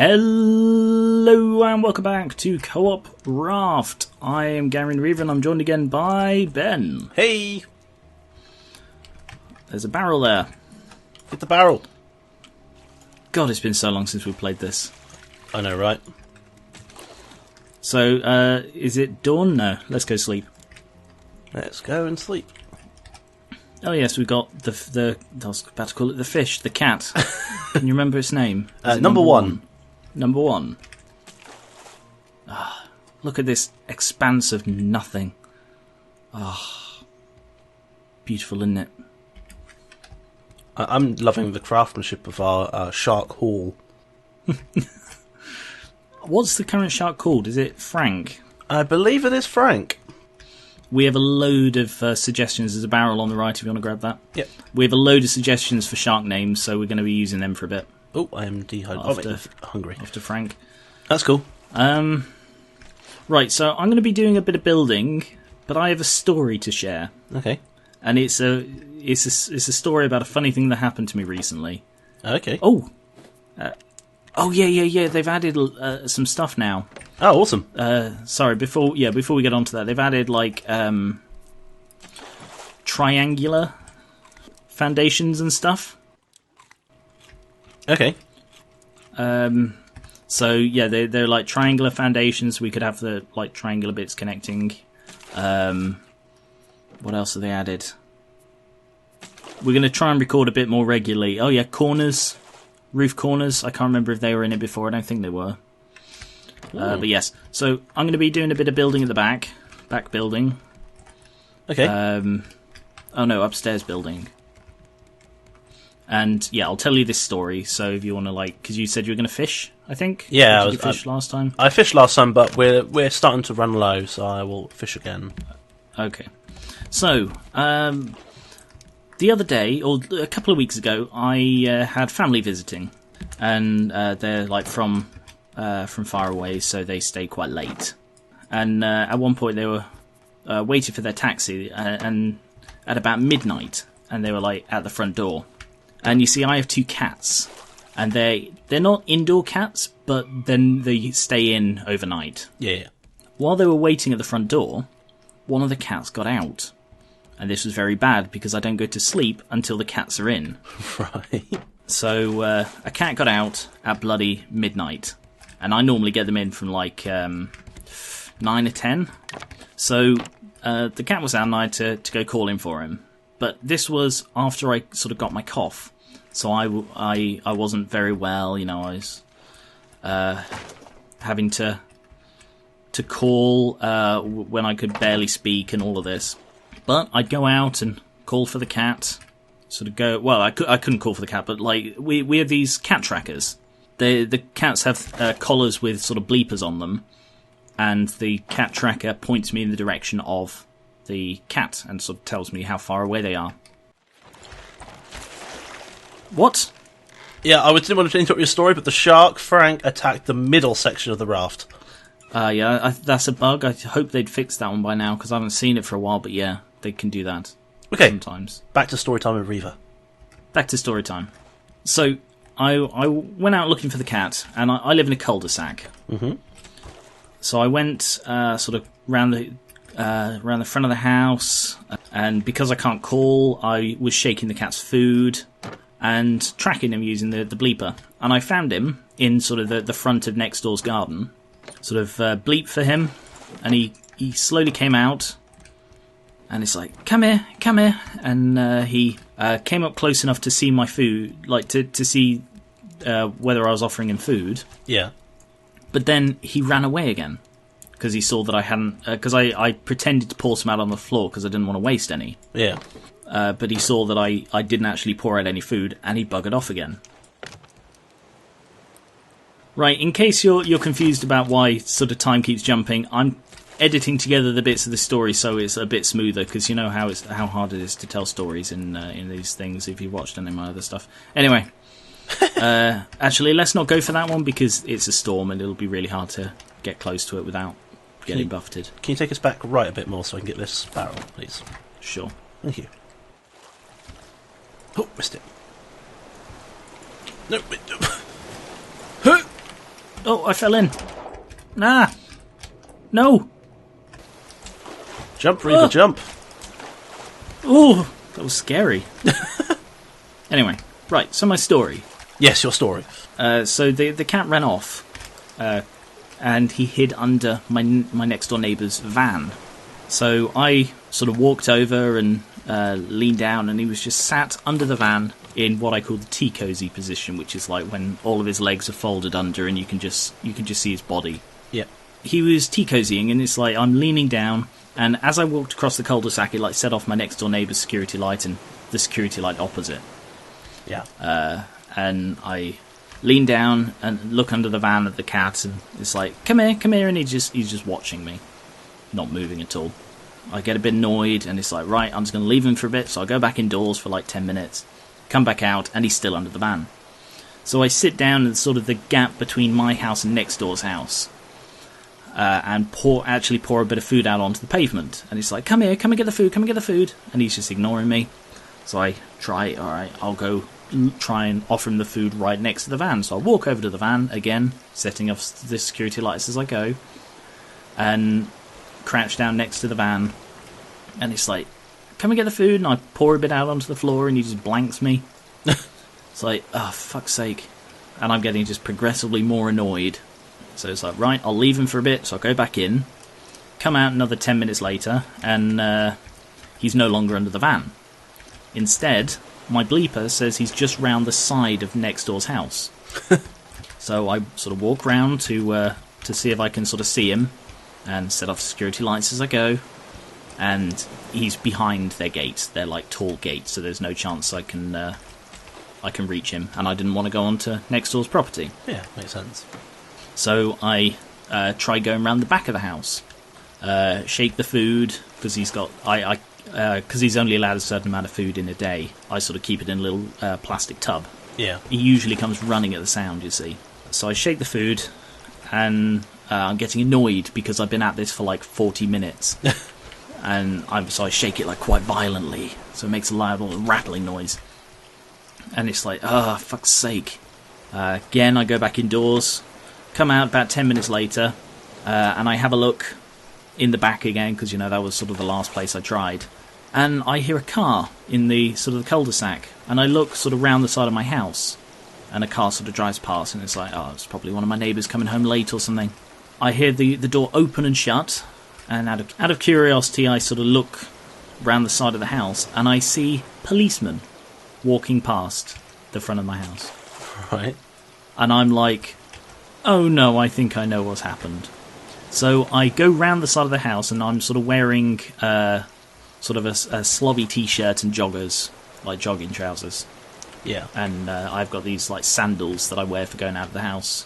Hello and welcome back to Co-op Raft. I am Geran and I'm joined again by Ben. Hey! There's a barrel there. Get the barrel. God, it's been so long since we played this. I know, right? So, is it dawn? No, let's go sleep. Let's go and sleep. Oh yes, we got the I was about to call it the fish, the cat. Can you remember its name? Number one. Number one. Ah, look at this expanse of nothing. Ah, beautiful, isn't it? I'm loving the craftsmanship of our shark haul. What's the current shark called? Is it Frank? I believe it is Frank. We have a load of suggestions. There's a barrel on the right if you want to grab that. Yep. We have a load of suggestions for shark names, so we're going to be using them for a bit. Oh, I am dehydrated. Hungry. After Frank. That's cool. Right, so I'm going to be doing a bit of building, but I have a story to share. Okay. And it's a story about a funny thing that happened to me recently. Okay. Oh, yeah. They've added some stuff now. Oh, awesome. Sorry, before we get onto that, they've added like triangular foundations and stuff. Okay. So yeah, they're like triangular foundations. We could have the like triangular bits connecting. What else have they added? We're going to try and record a bit more regularly. Oh yeah, corners, roof corners. I can't remember if they were in it before. I don't think they were. But yes, so I'm going to be doing a bit of building at the back building. Okay. Oh no, upstairs building. And yeah, I'll tell you this story. So if you want to, like, because you said you were going to fish, I think. Yeah, Did you fish last time? I fished last time, but we're starting to run low, so I will fish again. Okay. So the other day, or a couple of weeks ago, I had family visiting, and they're like from far away, so they stay quite late. And at one point, they were waiting for their taxi, and at about midnight, and they were like at the front door. And you see, I have two cats, and they're not indoor cats, but then they stay in overnight. Yeah. While they were waiting at the front door, one of the cats got out. And this was very bad, because I don't go to sleep until the cats are in. Right. So a cat got out at bloody midnight. And I normally get them in from like 9 or 10. So the cat was out, and I had to go calling for him. But this was after I sort of got my cough, so I wasn't very well. You know, I was having to call when I could barely speak and all of this. But I'd go out and call for the cat. Sort of go. Well, I couldn't call for the cat, but like we have these cat trackers. The cats have collars with sort of bleepers on them, and the cat tracker points me in the direction of the cat and sort of tells me how far away they are. What? Yeah, I didn't want to interrupt your story, but the shark, Frank, attacked the middle section of the raft. Yeah, that's a bug. I hope they'd fix that one by now, because I haven't seen it for a while, but yeah, they can do that. Okay, sometimes. Back to story time with Reva. Back to story time. So, I went out looking for the cat, and I live in a cul-de-sac. Mm-hmm. So I went sort of round the front of the house, and because I can't call, I was shaking the cat's food and tracking him using the bleeper. And I found him in sort of the front of next door's garden, sort of bleep for him, and he slowly came out, and it's like, come here, and he came up close enough to see my food, like to see whether I was offering him food. Yeah. But then he ran away again. Because he saw that I hadn't... Because I pretended to pour some out on the floor because I didn't want to waste any. Yeah. But he saw that I didn't actually pour out any food, and he buggered off again. Right, in case you're confused about why sort of time keeps jumping, I'm editing together the bits of the story so it's a bit smoother, because you know how hard it is to tell stories in these things if you've watched any of my other stuff. Anyway, actually, let's not go for that one, because it's a storm, and it'll be really hard to get close to it without getting buffeted. Can you take us back right a bit more so I can get this barrel, please? Sure. Thank you. Oh, missed it. No, wait, no. Oh, I fell in. Nah. No. Jump, Reaper, jump. Oh, that was scary. Anyway, right, so my story. Yes, your story. So the cat ran off, and he hid under my next door neighbour's van. So I sort of walked over and leaned down, and he was just sat under the van in what I call the tea cozy position, which is like when all of his legs are folded under and you can just see his body. Yeah. He was tea cozying, and it's like I'm leaning down, and as I walked across the cul-de-sac, it like set off my next door neighbour's security light and the security light opposite. Yeah. And I lean down and look under the van at the cat, and it's like, come here, and he's just watching me, not moving at all. I get a bit annoyed, and it's like, right, I'm just going to leave him for a bit, so I go back indoors for like 10 minutes, come back out, and he's still under the van. So I sit down in sort of the gap between my house and next door's house, and pour a bit of food out onto the pavement, and he's like, come and get the food, and he's just ignoring me. So I try, alright, I'll go try and offer him the food right next to the van. So I walk over to the van, again, setting off the security lights as I go, and crouch down next to the van, and it's like, come and get the food, and I pour a bit out onto the floor, and he just blanks me. It's like, oh, fuck's sake. And I'm getting just progressively more annoyed. So it's like, right, I'll leave him for a bit, so I'll go back in, come out another 10 minutes later, and he's no longer under the van. Instead, my bleeper says he's just round the side of next door's house. So I sort of walk round to see if I can sort of see him, and set off security lights as I go, and he's behind their gates. They're like tall gates, so there's no chance I can reach him, and I didn't want to go onto next door's property. Yeah, makes sense. So I try going around the back of the house, shake the food, because he's only allowed a certain amount of food in a day. I sort of keep it in a little plastic tub. Yeah. He usually comes running at the sound, you see. So I shake the food, and I'm getting annoyed because I've been at this for like 40 minutes. And so I shake it like quite violently, so it makes a loud rattling noise. And it's like, oh, fuck's sake. Again, I go back indoors, come out about 10 minutes later, and I have a look in the back again, because, that was sort of the last place I tried. And I hear a car in the sort of the cul-de-sac, and I look sort of round the side of my house, and a car sort of drives past, and it's like, oh, it's probably one of my neighbours coming home late or something. I hear the door open and shut, and out of curiosity, I sort of look round the side of the house, and I see policemen walking past the front of my house. Right. And I'm like, oh no, I think I know what's happened. So I go round the side of the house, and I'm sort of wearing sort of a slobby t-shirt and joggers, like jogging trousers. Yeah. And I've got these like sandals that I wear for going out of the house,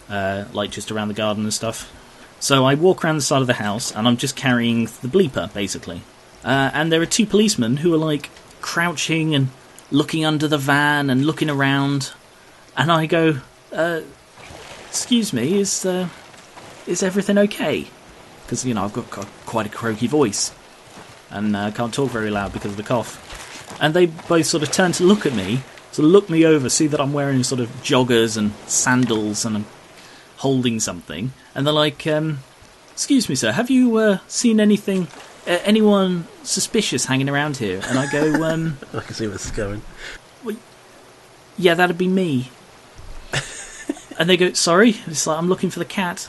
like just around the garden and stuff. So I walk around the side of the house, and I'm just carrying the bleeper, basically. And there are two policemen who are like crouching and looking under the van and looking around. And I go, excuse me, is everything okay? Because, I've got quite a croaky voice, and I can't talk very loud because of the cough. And they both sort of turn to look at me, so look me over, see that I'm wearing sort of joggers and sandals, and I'm holding something. And they're like, excuse me, sir, have you seen anything, anyone suspicious hanging around here? And I go, I can see where this is going. Well, yeah, that'd be me. And they go, sorry? It's like, I'm looking for the cat.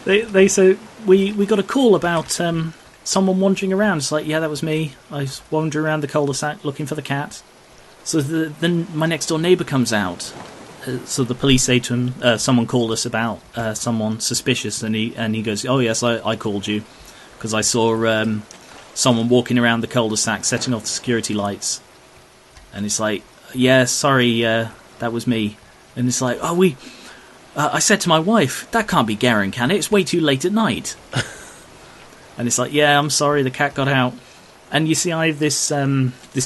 They say, we got a call about someone wandering around. It's like, yeah, that was me. I was wandering around the cul-de-sac looking for the cat. So then my next door neighbour comes out. So the police say to him, someone called us about someone suspicious, and he goes, oh yes, I called you because I saw someone walking around the cul-de-sac setting off the security lights. And it's like, yeah, sorry, that was me. And it's like, oh, I said to my wife, that can't be Geran, can it? It's way too late at night. And it's like, yeah, I'm sorry, the cat got out. And you see, I have this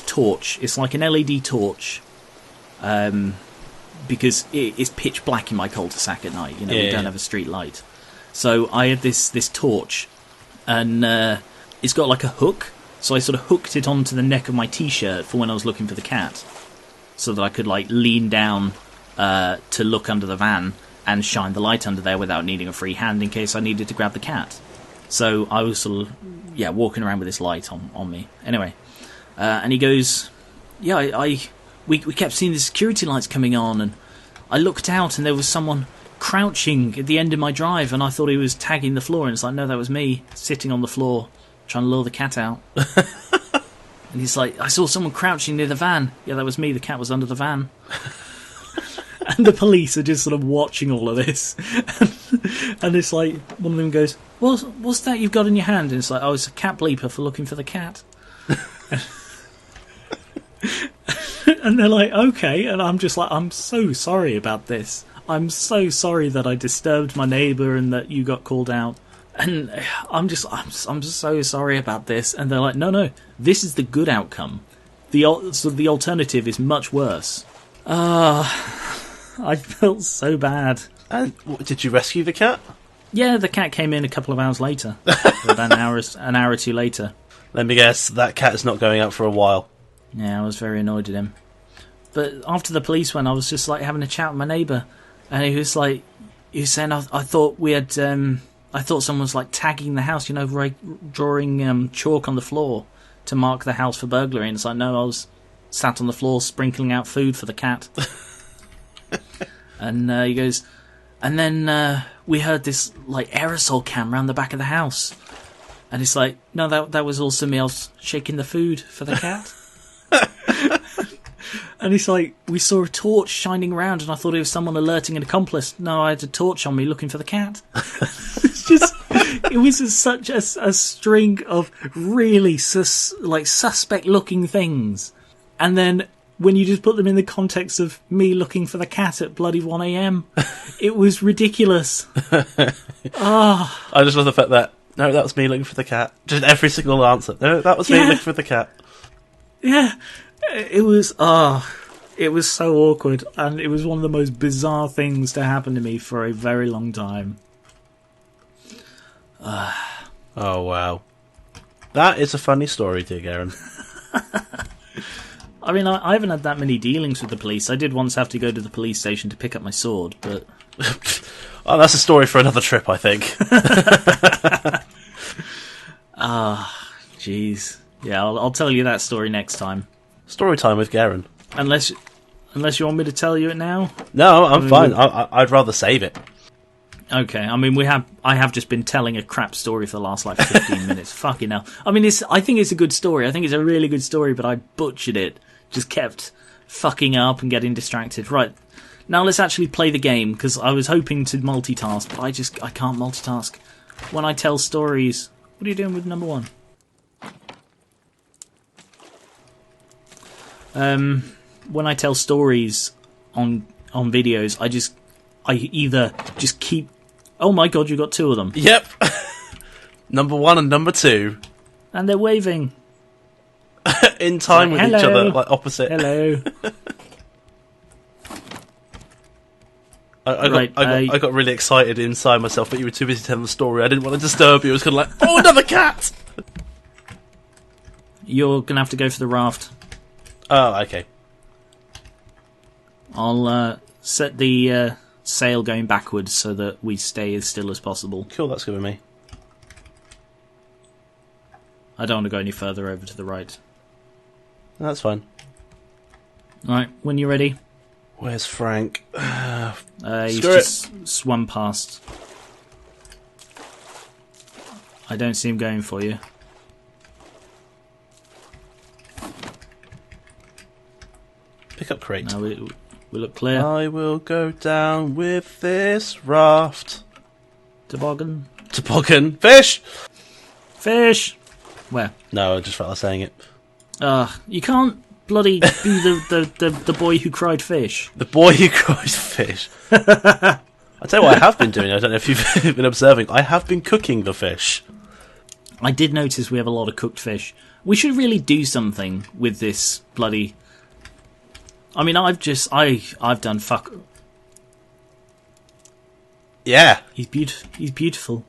torch. It's like an LED torch, because it's pitch black in my cul-de-sac at night. We don't have a street light. So I had this torch, and it's got like a hook. So I sort of hooked it onto the neck of my t-shirt for when I was looking for the cat, so that I could like lean down to look under the van and shine the light under there without needing a free hand in case I needed to grab the cat. So I was sort of, walking around with this light on me. Anyway, and he goes, we kept seeing the security lights coming on, and I looked out and there was someone crouching at the end of my drive, and I thought he was tagging the floor, and it's like, no, that was me sitting on the floor trying to lure the cat out. And he's like, I saw someone crouching near the van. Yeah, that was me, the cat was under the van. And the police are just sort of watching all of this. And it's like, one of them goes, what's that you've got in your hand? And it's like, oh, it's a cat bleeper for looking for the cat. And they're like, okay. And I'm just like, I'm so sorry about this. I'm so sorry that I disturbed my neighbour and that you got called out. And I'm so sorry about this. And they're like, no, this is the good outcome. The alternative is much worse. I felt so bad. And did you rescue the cat? Yeah, the cat came in a couple of hours later. About an hour or two later. Let me guess, that cat is not going out for a while. Yeah, I was very annoyed at him. But after the police went, I was just like having a chat with my neighbour. And he was saying, I thought we had... I thought someone was like tagging the house, drawing chalk on the floor to mark the house for burglary. And it's like, no, I was sat on the floor sprinkling out food for the cat. And he goes, and then we heard this like aerosol can round the back of the house. And it's like, no, that was also me. I was shaking the food for the cat. And it's like, we saw a torch shining around, and I thought it was someone alerting an accomplice. No, I had a torch on me looking for the cat. It was such a string of really suspect-looking things. And then when you just put them in the context of me looking for the cat at bloody 1 a.m, it was ridiculous. I just love the fact that, no, that was me looking for the cat. Just every single answer. No, that was me looking for the cat. Yeah. It was so awkward, and it was one of the most bizarre things to happen to me for a very long time. Oh, wow. That is a funny story, dear Geran. I mean, I haven't had that many dealings with the police. I did once have to go to the police station to pick up my sword, but... Oh, that's a story for another trip, I think. Jeez. Yeah, I'll tell you that story next time. Story time with Geran. Unless you want me to tell you it now? No, I'm fine. I'd rather save it. Okay, I mean, I have just been telling a crap story for the last, 15 minutes. Fucking hell. I mean, I think it's a good story. I think it's a really good story, but I butchered it. Just kept fucking up and getting distracted. Right, now let's actually play the game, because I was hoping to multitask, but I can't multitask. When I tell stories... What are you doing with number one? When I tell stories on videos, I either just keep... Oh my god, you got two of them. Yep. Number one and number two. And they're waving. In time with each other, opposite. Hello. I got really excited inside myself, but you were too busy telling the story. I didn't want to disturb you. I was kind of like, oh, another cat! You're going to have to go for the raft. Oh, okay. I'll set the sail going backwards so that we stay as still as possible. Cool, that's good with me. I don't want to go any further over to the right. That's fine. Alright, when you're ready. Where's Frank? He's just swum past. I don't see him going for you. Pick up crate. No, we look clear. I will go down with this raft. Toboggan. Fish! Fish! Where? No, I just felt like saying it. You can't bloody be the boy who cried fish. The boy who cried fish. I'll tell you what I have been doing. I don't know if you've been observing. I have been cooking the fish. I did notice we have a lot of cooked fish. We should really do something with this bloody... I mean, I've done fuck... Yeah. He's beautiful.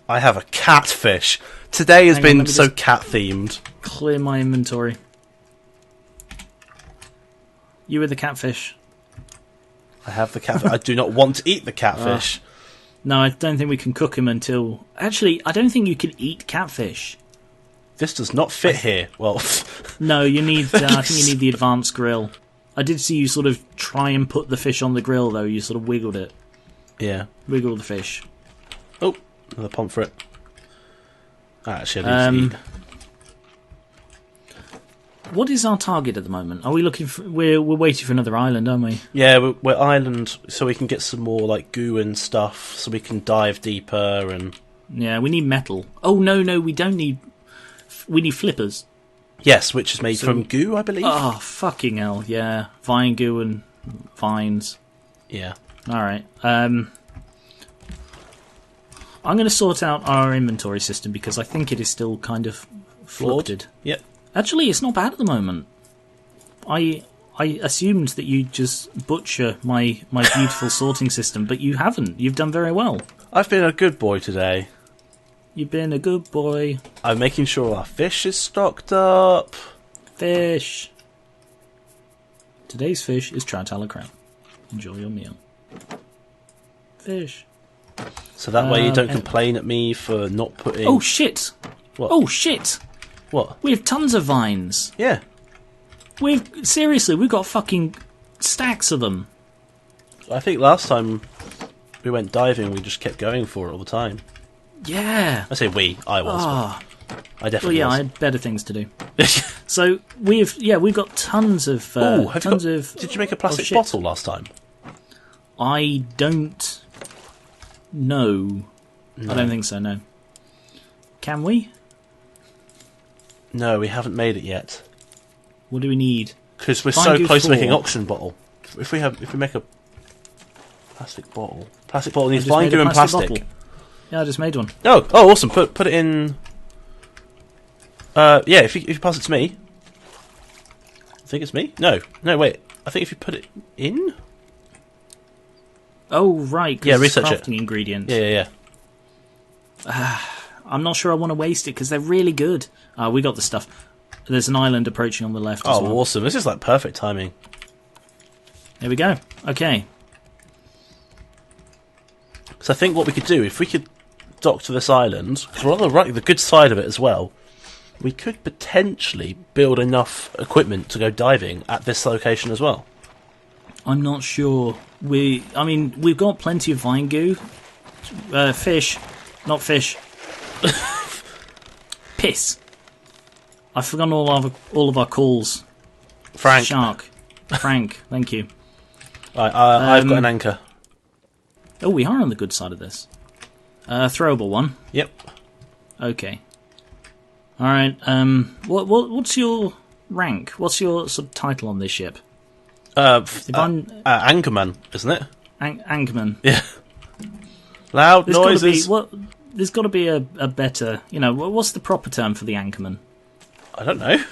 I have a catfish. Today has been so cat-themed. Clear my inventory. You with the catfish. I have the catfish. I do not want to eat the catfish. No, I don't think we can cook him until... Actually, I don't think you can eat catfish. This does not fit here. Well, no, you need. I think you need the advanced grill. I did see you sort of try and put the fish on the grill, though. You sort of wiggled it. Yeah. Wiggle the fish. Oh, another pomfret. Actually, I need to eat. What is our target at the moment? Are we looking for... We're waiting for another island, aren't we? Yeah, we're island, so we can get some more like goo and stuff, so we can dive deeper and... Yeah, we need metal. Oh, no, we don't need... We need flippers. Yes, which is made from goo, I believe. Oh, fucking hell, yeah. Vine goo and vines. Yeah. Alright. I'm going to sort out our inventory system because I think it is still kind of flucted. Yep. Actually, it's not bad at the moment. I assumed that you'd just butcher my beautiful sorting system, but you haven't. You've done very well. I've been a good boy today. You've been a good boy. I'm making sure our fish is stocked up. Fish. Today's fish is trout a la creme. Enjoy your meal. Fish. So that way you don't complain at me for not putting... Oh, shit! What? Oh, shit! What? We have tons of vines. Yeah. Seriously, we've got fucking stacks of them. I think last time we went diving, we just kept going for it all the time. Yeah. I say we. I was. I definitely I was. had better things to do. So we've got tons of Did you make a plastic bottle last time? I don't know. No. I don't think so. No. Can we? No, we haven't made it yet. What do we need? Because we're so close to making an oxygen bottle. If we make a plastic bottle needs vine goo and plastic. Bottle. Yeah, I just made one. Oh, awesome! Put it in. Yeah, if you pass it to me. I think it's me. No, wait. I think if you put it in. Oh right. Yeah, research crafting ingredient. Yeah. I'm not sure I want to waste it because they're really good. We got the stuff. There's an island approaching on the left. Oh, as well. Awesome! This is like perfect timing. There we go. Okay. So I think what we could do, if we could dock to this island, because we're on the good side of it as well, we could potentially build enough equipment to go diving at this location as well. I'm not sure. We've got plenty of vine goo. Fish. Not fish. Piss. I've forgotten all of our calls. Frank. Shark. Frank, thank you. Right, I've got an anchor. Oh, we are on the good side of this. Throwable one. Yep. Okay. Alright, what's your rank? What's your sort of title on this ship? Anchorman, isn't it? Anchorman. Yeah. Loud noises. There's got to be a better... what's the proper term for the anchorman? I don't know.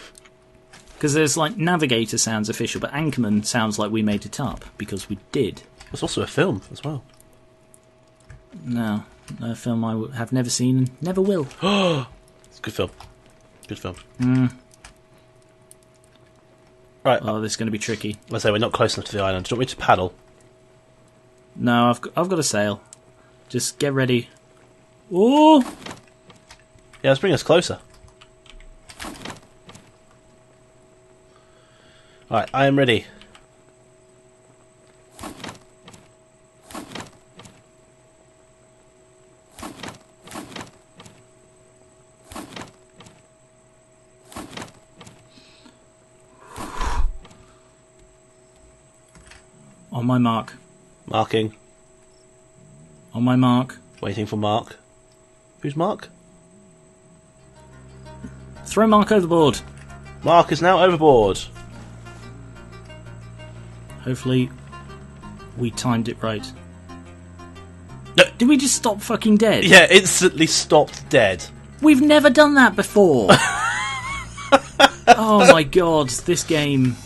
Because there's like navigator sounds official, but anchorman sounds like we made it up, because we did. There's also a film as well. No, a film I have never seen and never will. It's a good film. Good film. Right. Oh, this is going to be tricky. I say we're not close enough to the island. Do you want me to paddle? No, I've got a sail. Just get ready. Oh! Yeah, let's bring us closer. Alright, I am ready. On my mark. Marking. On my mark. Waiting for Mark. Who's Mark? Throw Mark overboard. Mark is now overboard. Hopefully we timed it right. No. Did we just stop fucking dead? Yeah, instantly stopped dead. We've never done that before. Oh my god, this game.